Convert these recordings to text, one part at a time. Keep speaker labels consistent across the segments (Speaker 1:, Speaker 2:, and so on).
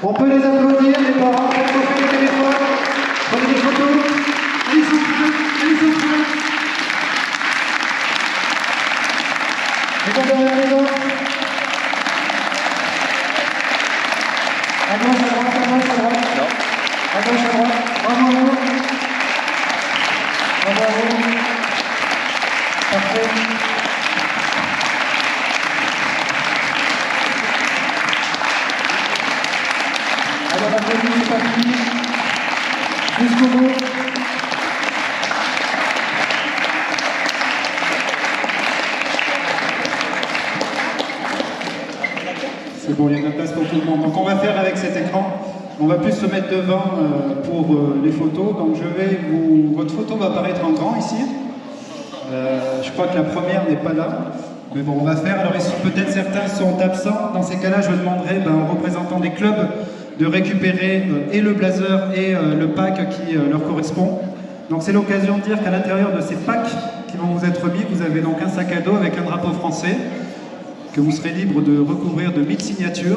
Speaker 1: On peut les applaudir, les parents, faites chauffer les téléphones, prenez des photos, allez s'en prendre, allez s'en prendre. Et bon derrière les autres. À gauche, à droite, à gauche, à droite. À gauche, à droite. Bravo à vous. Bravo à vous. Parfait. Alors, la première, c'est pas fini. Jusqu'au bout. C'est bon, il y a de la place pour tout le monde. Donc, on va faire avec cet écran. On va plus se mettre devant pour les photos. Donc, votre photo va apparaître en grand ici. Je crois que la première n'est pas là. Mais bon, on va faire. Alors, peut-être certains sont absents. Dans ces cas-là, je demanderai aux représentants des clubs de récupérer et le blazer et le pack qui leur correspond. Donc c'est l'occasion de dire qu'à l'intérieur de ces packs qui vont vous être remis, vous avez donc un sac à dos avec un drapeau français que vous serez libre de recouvrir de 1000 signatures.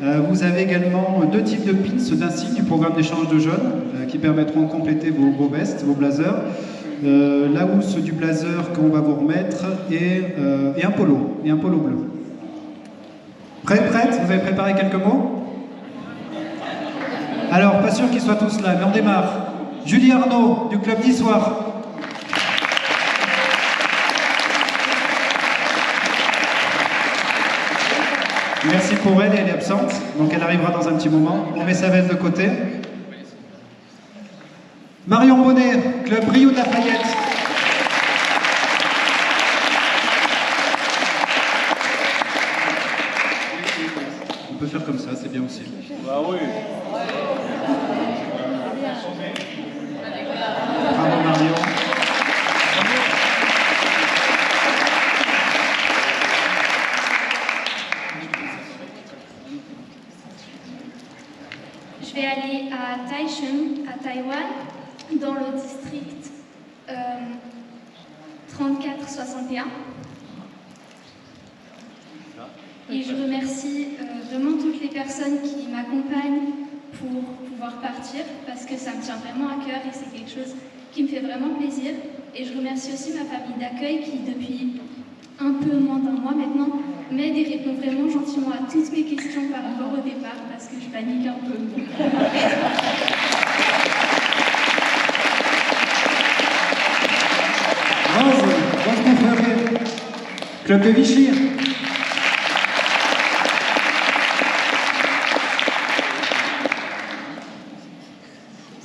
Speaker 1: Vous avez également 2 types de pins d'insignes du programme d'échange de jeunes qui permettront de compléter vos vestes, vos blazers. La housse du blazer qu'on va vous remettre et un polo bleu. Prête? Vous avez préparé quelques mots? Alors, pas sûr qu'ils soient tous là, mais on démarre. Julie Arnaud, du club d'Issoire. Merci pour elle, elle est absente, donc elle arrivera dans un petit moment. On met sa veste de côté. Marion Bonnet, club Brioude Lafayette. On peut faire comme ça, c'est bien aussi.
Speaker 2: Bah oui.
Speaker 1: Bravo Marion.
Speaker 3: Je vais aller à Taichung, à Taïwan, dans le district 3461. Et je remercie vraiment toutes les personnes qui m'accompagnent pour pouvoir partir, parce que ça me tient vraiment à cœur et c'est quelque chose qui me fait vraiment plaisir. Et je remercie aussi ma famille d'accueil qui, depuis un peu moins d'un mois maintenant, m'aide et répond vraiment gentiment à toutes mes questions par rapport au départ, parce que je panique un peu.
Speaker 1: Rose confrérie, club de Vichy.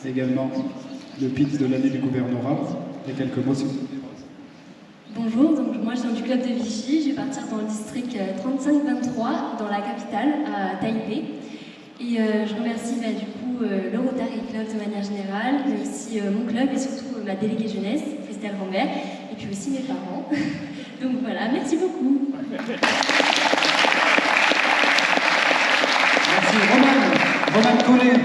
Speaker 1: Également le pitch de l'année du gouvernorat. Et quelques mots sur
Speaker 4: Bonjour, donc moi je viens du club de Vichy, je vais partir dans le district 3523, dans la capitale, à Taipei. Et je remercie du coup le Rotary Club de manière générale, mais aussi mon club et surtout ma déléguée jeunesse, Christelle Rambert, et puis aussi mes parents. Donc voilà, merci beaucoup.
Speaker 1: Merci Roman Collet,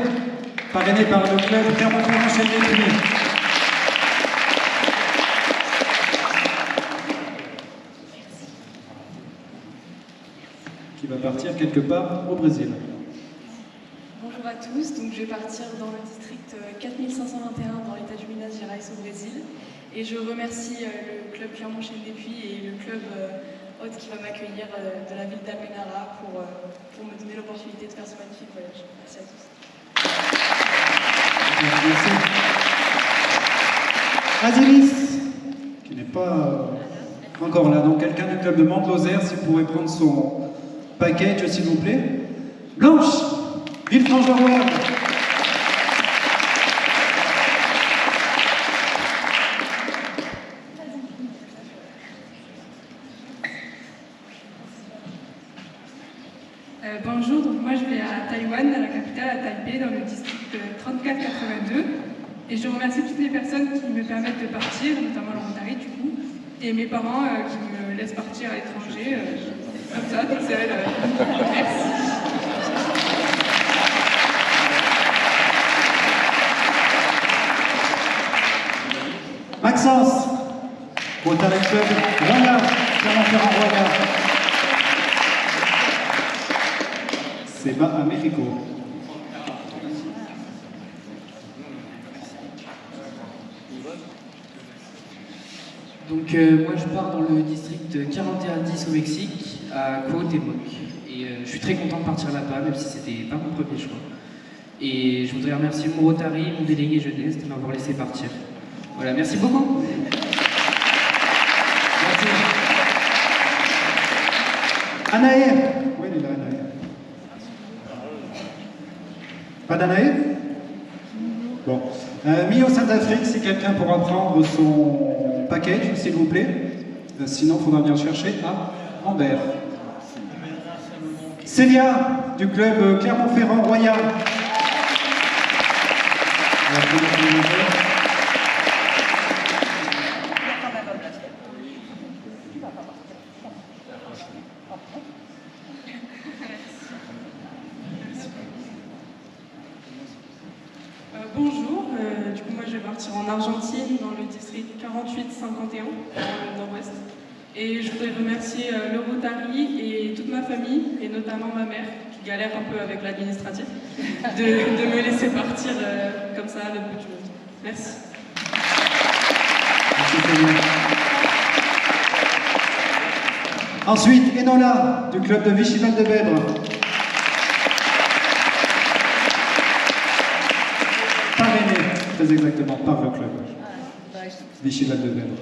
Speaker 1: parrainé par le club Clermont-Ferrand-Chêne-Lévry. Qui va partir quelque part au Brésil.
Speaker 5: Bonjour à tous, donc je vais partir dans le district 4521 dans l'état du Minas Gerais au Brésil. Et je remercie le club Clermont-Chêne-Lévry et le club hôte qui va m'accueillir de la ville d'Almenara pour me donner l'opportunité de faire ce magnifique voyage. Merci à tous.
Speaker 1: Merci. Asilis, qui n'est pas encore là, donc quelqu'un du club de Mantes-Lozère, s'il pourrait prendre son package, s'il vous plaît. Blanche, Villefranche-Rouen.
Speaker 5: Bonjour, donc moi je vais à Taïwan, à la capitale, à Taipei, dans le district 3482. Et je remercie toutes les personnes qui me permettent de partir, notamment le Rotary du coup, et mes parents qui me laissent partir à l'étranger, comme ça, toute seule. Merci.
Speaker 1: Maxence, Rotary Club, Roya, Clermont-Ferrand-Roya. C'est bas à Mexico.
Speaker 2: Donc moi je pars dans le district 4110 au Mexique, à Cuauhtémoc. Et je suis très content de partir là-bas, même si c'était pas mon premier choix. Et je voudrais remercier mon Rotary, mon délégué jeunesse, de m'avoir laissé partir. Voilà, merci beaucoup. Merci.
Speaker 1: Anaë. Oui, il est là, Anaë. Pas d'Anaë? Bon. Mis au sein d'Afrique, si quelqu'un pourra prendre son package, s'il vous plaît. Sinon, il faudra venir chercher à Ambert. Célia, du club Clermont-Ferrand Royal.
Speaker 5: Bonjour, du coup moi je vais partir en Argentine dans le district 48-51 dans le nord-ouest. Et je voudrais remercier le Rotary et toute ma famille, et notamment ma mère, qui galère un peu avec l'administratif, de me laisser partir comme ça à l'autre bout du monde. Merci.
Speaker 1: Ensuite, Enola, du club de Vichy-Val-de-Bèbre. Parrainé, très exactement, par le club. Vichy-Val-de-Bèbre.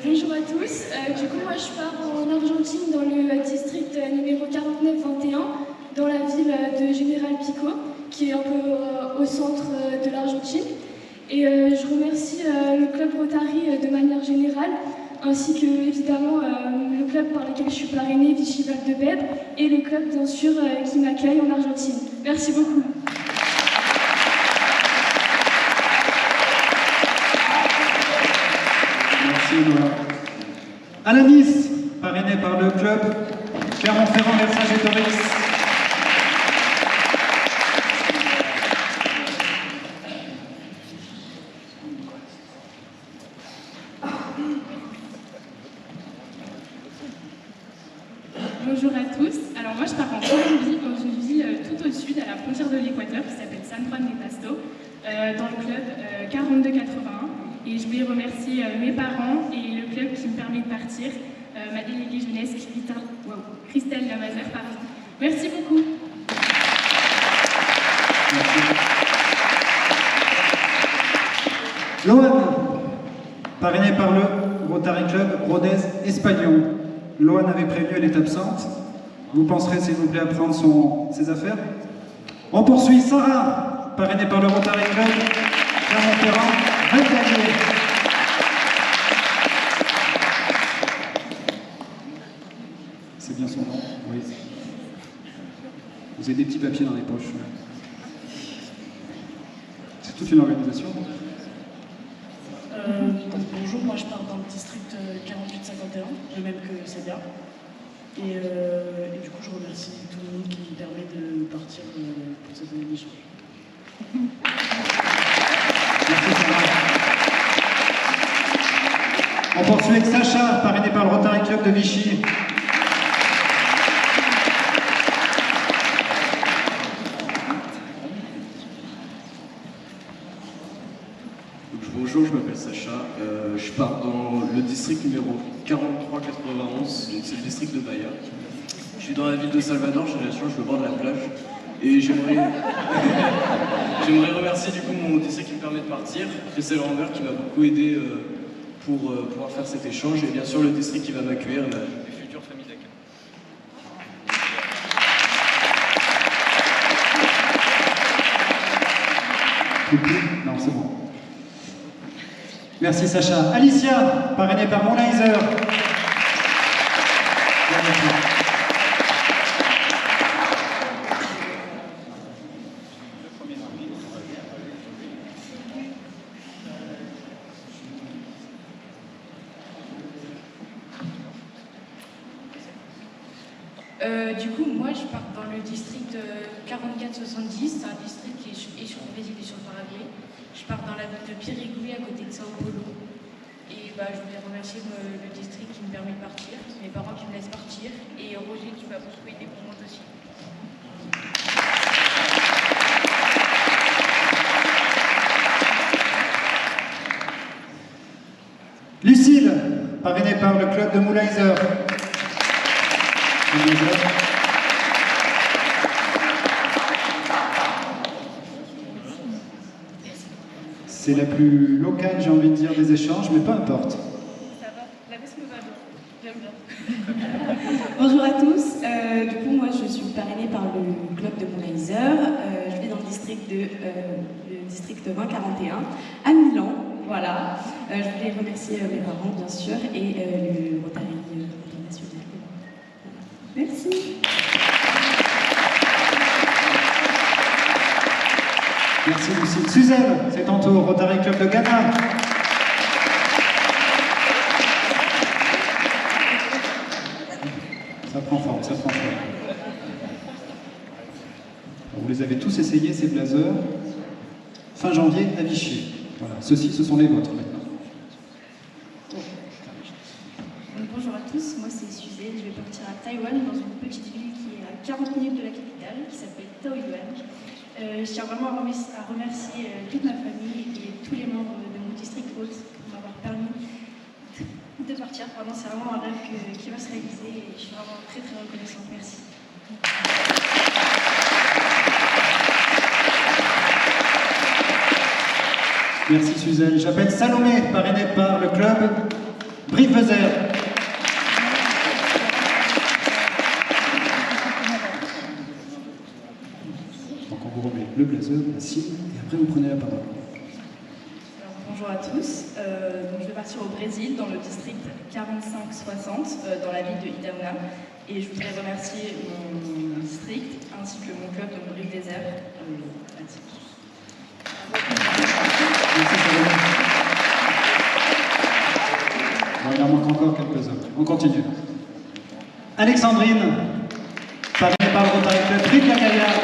Speaker 4: Bonjour à tous. Du coup, moi, je pars en Argentine dans le district numéro 49-21, dans la ville de General Pico, qui est un peu au centre de l'Argentine. Et je remercie le club Rotary de manière générale, ainsi que, évidemment, le club par lequel je suis parrainée, Vichy-Val-de-Bèbre, et le club, bien sûr, qui m'accueille en Argentine. Merci beaucoup.
Speaker 1: Alanis, parrainé par le club Clermont-Ferrand Versailles-Torix.
Speaker 6: Bonjour à tous. Alors moi je pars en Colombie, dans une ville tout au sud, à la frontière de l'Équateur, qui s'appelle San Juan de Pasto, dans le club 4281. Et je voulais remercier mes parents et le club qui me permet de partir, ma déléguée jeunesse, Christelle Lamazer, pardon. Merci beaucoup.
Speaker 1: Lohan, parrainé par le Rotary Club Rodez Espagnon. Lohan avait prévenu, elle est absente. Vous penserez, s'il vous plaît, à prendre ses affaires. On poursuit. Sarah, parrainée par le Rotary Club Clermont-Ferrand, Valdavier. C'est bien son nom, oui. Vous avez des petits papiers dans les poches. C'est toute une organisation.
Speaker 7: Bonjour, moi je pars dans le district 48-51, le même que Célia. Et du coup, je remercie tout le monde qui me permet de partir pour cette année d'échange.
Speaker 1: Merci Sarah. On poursuit avec Sacha, parrainé par le Rotary Club de Vichy.
Speaker 8: Bonjour, je m'appelle Sacha, je pars dans le district numéro 4391, donc c'est le district de Bahia. Je suis dans la ville de Salvador, j'ai la chance, je suis au bord de la plage, et j'aimerais remercier du coup mon district qui me permet de partir, Christelle Lambert qui m'a beaucoup aidé pour pouvoir faire cet échange, et bien sûr le district qui va m'accueillir, mes futures familles d'accueil.
Speaker 1: Non, c'est bon. Merci Sacha. Alicia, parrainée par Monlizer.
Speaker 9: Du coup, moi, je pars dans le district 4470, c'est un district qui est sur le Brésil et sur le Paraguay. Je pars dans la ville de Pirigui, à côté de Sao Paulo. Et je voulais remercier le district qui me permet de partir, mes parents qui me laissent partir, et Roger qui m'a beaucoup aidé pour moi aussi.
Speaker 1: par le club de Moulaiser. C'est la plus locale, j'ai envie de dire, des échanges, mais peu importe.
Speaker 5: Ça va, la veste me va bien, j'aime bien. Bonjour à tous, du coup moi je suis parrainée par le club de Moulaiser, je vais dans le district 2041 à Milan, voilà. Je voulais remercier mes parents bien sûr et le Rotary International. Merci.
Speaker 1: Merci Lucille. Suzanne, c'est ton tour, Rotary Club de Ghana. Ça prend forme, ça prend forme. Vous les avez tous essayés, ces blazers. Fin janvier à Vichy. Voilà, ceux-ci, ce sont les vôtres maintenant.
Speaker 10: Bonjour à tous, moi c'est Suzanne, je vais partir à Taïwan, dans une petite ville qui est à 40 minutes de la capitale, qui s'appelle Taoyuan. Je tiens vraiment à remercier toute ma famille et tous les membres de mon district Haute pour m'avoir permis de partir. Vraiment, c'est vraiment un rêve qui va se réaliser et je suis vraiment très très reconnaissante. Merci.
Speaker 1: Merci Suzanne. J'appelle Salomé, parrainée par le club Brive-Vezer. Donc on vous remet le blazer, la cible, et après vous prenez la parole.
Speaker 5: Alors, bonjour à tous. Donc, je vais partir au Brésil, dans le district 4560, dans la ville de Itaúna. Et je voudrais remercier mon district ainsi que mon club de Brive-Vezer.
Speaker 1: Merci Salomé. Bon, il en manque encore quelques-uns. On continue. Alexandrine, parrainée par le Rotary Club Brive-la-Gaillarde.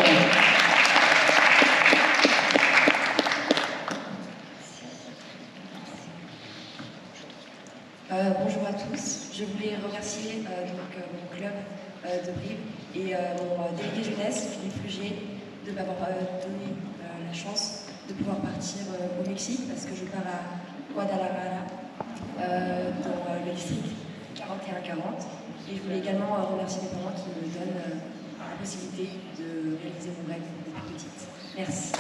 Speaker 11: Bonjour à tous, je voulais remercier mon club de Brive et mon délégué jeunesse, Philippe Flugier, de m'avoir donné la chance de pouvoir partir au Mexique parce que je pars à Guadalajara dans le district 4140 et je voulais également remercier mes parents qui me donnent la possibilité de réaliser mon rêve depuis petite. Merci.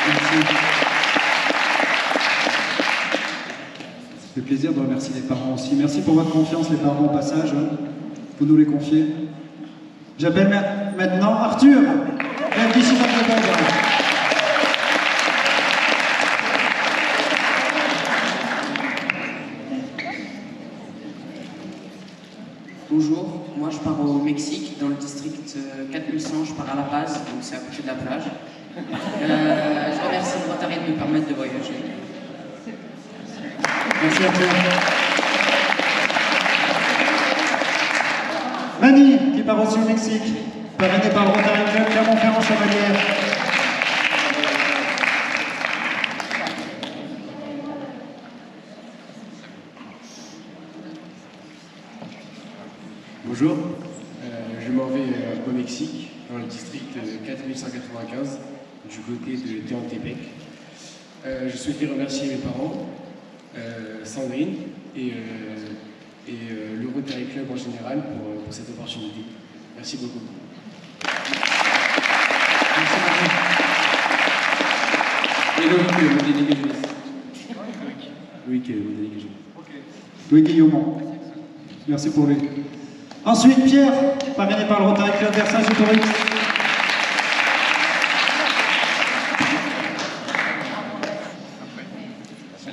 Speaker 1: Merci. Ça fait plaisir de remercier les parents aussi. Merci pour votre confiance, les parents, au passage. Vous nous les confiez. J'appelle maintenant Arthur.
Speaker 12: Bonjour, moi je pars au Mexique, dans le district 4100, je pars à La Paz, donc c'est à côté de la plage. Je remercie le Rotary de me permettre de voyager.
Speaker 1: Merci Arthur. Mani, qui part aussi au Mexique, parrainé par le Rotary Club Clermont-Ferrand-Chevalière.
Speaker 13: Bonjour, je m'en vais au Mexique, dans le district 4195, du côté de Tehuantepec. Je souhaitais remercier mes parents, Sandrine et le Rotary Club en général pour cette opportunité. Merci beaucoup.
Speaker 1: Merci Marie.
Speaker 13: Et Loïc, mon délégué jeunesse. Loïc, mon délégué jeunesse.
Speaker 1: Louis Guillaume. Merci pour lui. Ensuite, Pierre, parrainé par le Rotary Club Versailles-Autoroute.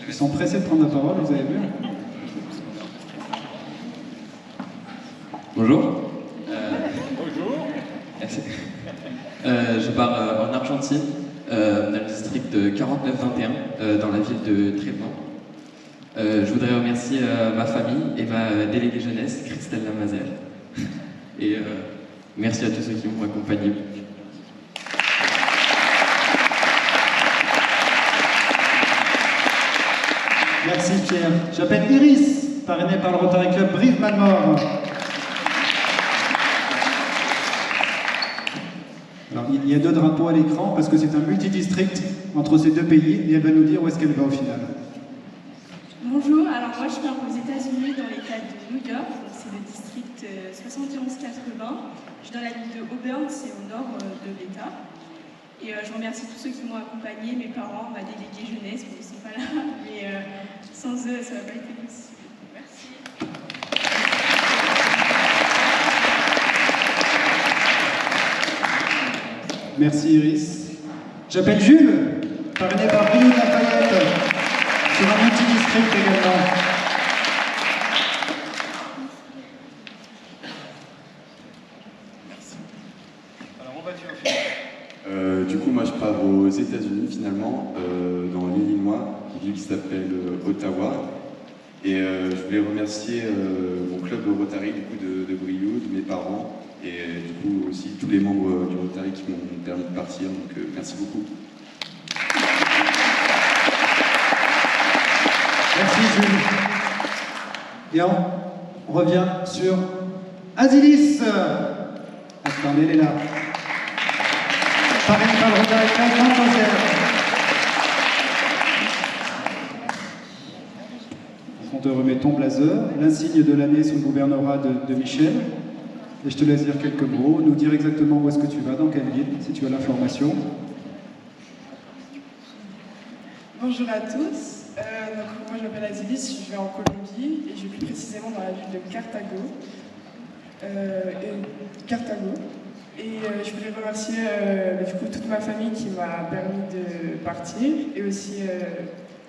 Speaker 1: Ils sont pressés de prendre la parole, vous avez vu?
Speaker 14: Bonjour. Bonjour. Merci. Je pars en Argentine, dans le district 4921, dans la ville de Trépan. Je voudrais remercier ma famille et ma déléguée jeunesse, Christelle Lamazer. Et merci à tous ceux qui m'ont accompagné.
Speaker 1: Merci Pierre. J'appelle Iris, parrainé par le Rotary Club Brive-Malmort. Alors, il y a deux drapeaux à l'écran parce que c'est un multidistrict entre ces deux pays et elle va nous dire où est-ce qu'elle va au final.
Speaker 5: Bonjour, alors moi je
Speaker 10: 71-80. Je suis dans la ville de Auburn, c'est au nord de l'État. Et je remercie tous ceux qui m'ont accompagné, mes parents, ma déléguée jeunesse, mais ils ne sont pas là. Mais sans eux, ça n'aurait pas été possible. Merci.
Speaker 1: Merci Iris. J'appelle Jules, parrainé par Bruno de Lafayette, sur un multidistrict également.
Speaker 15: Alors on va du coup, moi je pars aux États-Unis finalement, dans l'Illinois, une ville qui s'appelle Ottawa. Et je voulais remercier mon club de Rotary du coup, de Brioude, mes parents, et du coup aussi tous les membres du Rotary qui m'ont permis de partir. Donc merci beaucoup.
Speaker 1: Merci Jules. Et on revient sur Azilis. Attendez, elle est là. Parrainé par le Rotary Club d'Anthozère. On te remet ton blazer, l'insigne de l'année sous le gouvernorat de Michel. Et je te laisse dire quelques mots, nous dire exactement où est-ce que tu vas, dans quelle ville, si tu as l'information.
Speaker 5: Bonjour à tous. Moi je m'appelle Azilis, je vais en Colombie et je vais plus précisément dans la ville de Cartago. Et je voulais remercier du coup, toute ma famille qui m'a permis de partir et aussi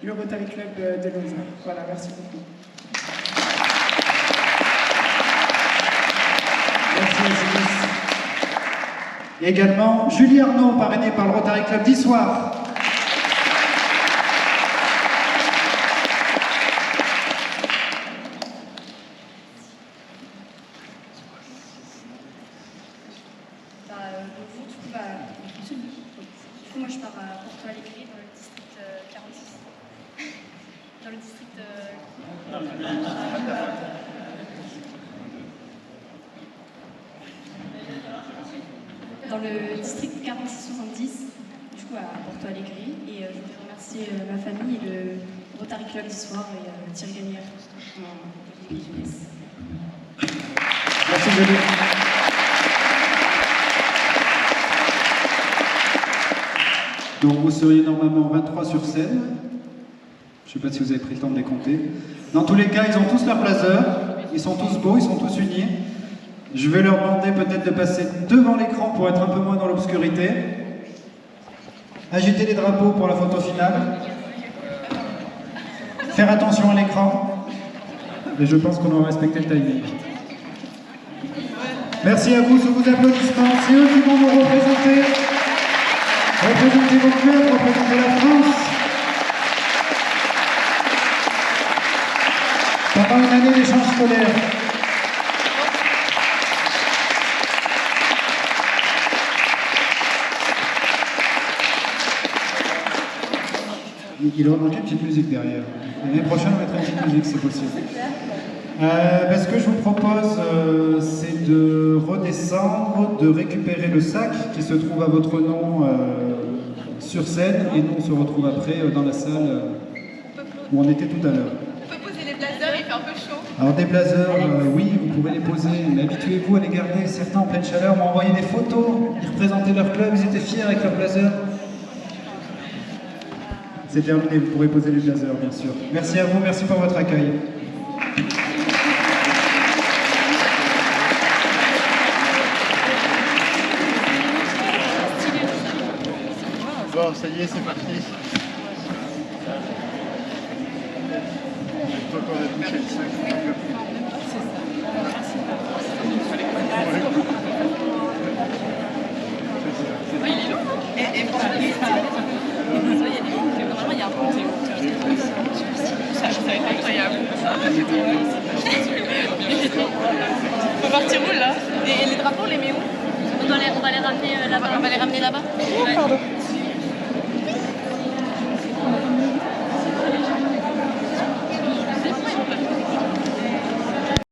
Speaker 5: le Rotary Club de Lausanne. Voilà, merci beaucoup.
Speaker 1: Merci Azilis. Et également Julie Arnaud, parrainée par le Rotary Club d'Issoire.
Speaker 16: Moi je pars à Porto Alegre dans le district 46. Dans le district... Dans le district 46-70, du coup à Porto Alegre. Et je voudrais remercier ma famille et le Rotary Club d'Issoire et Thierry Gagnère en délégué jeunesse.
Speaker 1: Merci Julie. Donc vous seriez normalement 23 sur scène. Je ne sais pas si vous avez pris le temps de les compter. Dans tous les cas, ils ont tous leur blazer. Ils sont tous beaux, ils sont tous unis. Je vais leur demander peut-être de passer devant l'écran pour être un peu moins dans l'obscurité. Agiter les drapeaux pour la photo finale. Faire attention à l'écran. Et je pense qu'on aura respecté le timing. Merci à vous sur vos applaudissements. C'est eux qui vont nous représenter. Représentez vos clubs, représentez la France. Pendant une année d'échange scolaire. Il aura manqué une petite musique derrière. L'année prochaine, on mettra une petite musique, c'est possible. Ce que je vous propose, c'est de redescendre, de récupérer le sac qui se trouve à votre nom sur scène, et nous on se retrouve après dans la salle où on était tout à l'heure.
Speaker 17: On peut poser les blazers, il fait un peu chaud.
Speaker 1: Alors des blazers, oui, vous pouvez les poser, mais habituez-vous à les garder. Certains en pleine chaleur m'ont envoyé des photos, ils représentaient leur club, ils étaient fiers avec leur blazer. C'est terminé, vous pourrez poser les blazers, bien sûr. Merci à vous, merci pour votre accueil.
Speaker 15: Bon, ça y est, c'est parti. Toi, quand on a touché le 5,
Speaker 17: il est long, hein. Et franchement, il est pas. Normalement, il y a un pont. Ça va être incroyable. On peut partir où là? Et les drapeaux, on les met où? On va les ramener là-bas. On va les ramener là-bas?
Speaker 16: Pardon.